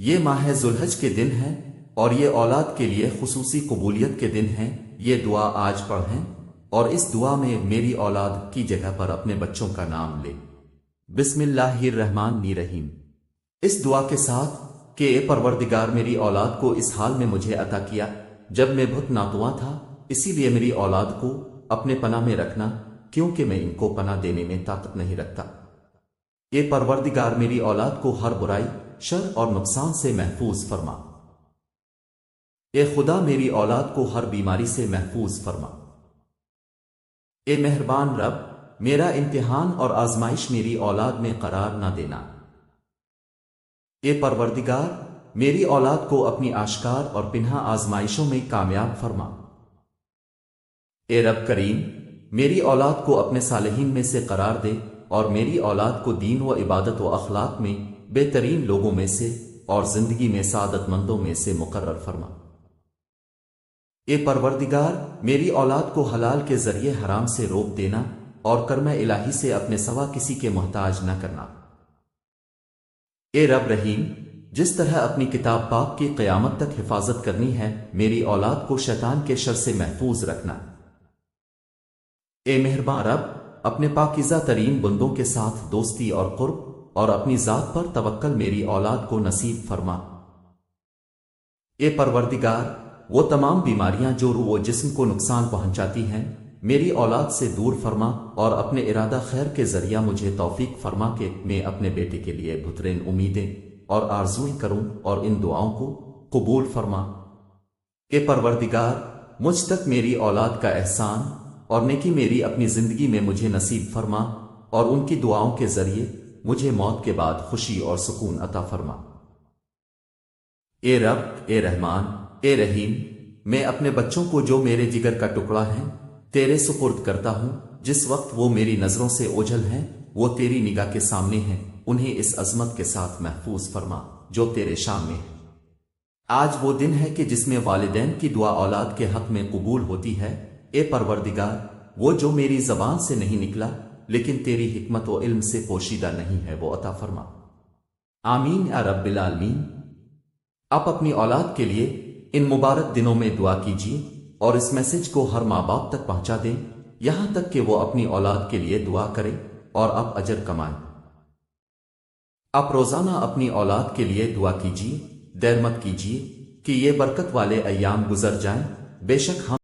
یہ ماہ ذوالحج کے دن ہیں اور یہ اولاد کے لیے خصوصی قبولیت کے دن ہیں۔ یہ دعا آج پڑھیں اور اس دعا میں میری اولاد کی جگہ پر اپنے بچوں کا نام لے۔ بسم اللہ الرحمن الرحیم۔ اس دعا کے ساتھ کہ اے پروردگار میری اولاد کو اس حال میں مجھے عطا کیا جب میں بہت ناتواں تھا، اسی لیے میری اولاد کو اپنے پناہ میں رکھنا کیونکہ میں ان کو پناہ دینے میں طاقت نہیں رکھتا۔ اے پروردگار میری اولاد کو ہر برائی، شر اور نقصان سے محفوظ فرما۔ اے خدا میری اولاد کو ہر بیماری سے محفوظ فرما۔ اے مہربان رب، میرا امتحان اور آزمائش میری اولاد میں قرار نہ دینا۔ اے پروردگار میری اولاد کو اپنی آشکار اور پنہا آزمائشوں میں کامیاب فرما۔ اے رب کریم میری اولاد کو اپنے صالحین میں سے قرار دے اور میری اولاد کو دین و عبادت و اخلاق میں بہترین لوگوں میں سے اور زندگی میں سعادت مندوں میں سے مقرر فرما۔ اے پروردگار میری اولاد کو حلال کے ذریعے حرام سے روک دینا اور کرم الہی سے اپنے سوا کسی کے محتاج نہ کرنا۔ اے رب رحیم جس طرح اپنی کتاب پاک کی قیامت تک حفاظت کرنی ہے، میری اولاد کو شیطان کے شر سے محفوظ رکھنا۔ اے مہربان رب اپنے پاکیزہ ترین بندوں کے ساتھ دوستی اور قرب اور اپنی ذات پر توکل میری اولاد کو نصیب فرما۔ اے پروردگار وہ تمام بیماریاں جو روح و جسم کو نقصان پہنچاتی ہیں میری اولاد سے دور فرما اور اپنے ارادہ خیر کے ذریعہ مجھے توفیق فرما کہ میں اپنے بیٹے کے لیے بہترین امیدیں اور آرزویں کروں اور ان دعاؤں کو قبول فرما۔ اے پروردگار مجھ تک میری اولاد کا احسان اور نیکی میری اپنی زندگی میں مجھے نصیب فرما اور ان کی دعاؤں کے ذریعے مجھے موت کے بعد خوشی اور سکون عطا فرما۔ اے رب، اے رحمان، اے رحیم میں اپنے بچوں کو جو میرے جگر کا ٹکڑا ہیں تیرے سپرد کرتا ہوں۔ جس وقت وہ میری نظروں سے اوجھل ہیں وہ تیری نگاہ کے سامنے ہیں، انہیں اس عظمت کے ساتھ محفوظ فرما جو تیرے شان میں ہے۔ آج وہ دن ہے کہ جس میں والدین کی دعا اولاد کے حق میں قبول ہوتی ہے۔ اے پروردگار وہ جو میری زبان سے نہیں نکلا لیکن تیری حکمت و علم سے پوشیدہ نہیں ہے وہ عطا فرما۔ آمین یا رب العالمین۔ آپ اپنی اولاد کے لیے ان مبارک دنوں میں دعا کیجیے اور اس میسج کو ہر ماں باپ تک پہنچا دیں یہاں تک کہ وہ اپنی اولاد کے لیے دعا کریں اور آپ اجر کمائیں۔ آپ روزانہ اپنی اولاد کے لیے دعا کیجیے، دیر مت کیجیے کہ یہ برکت والے ایام گزر جائیں۔ بے شک ہم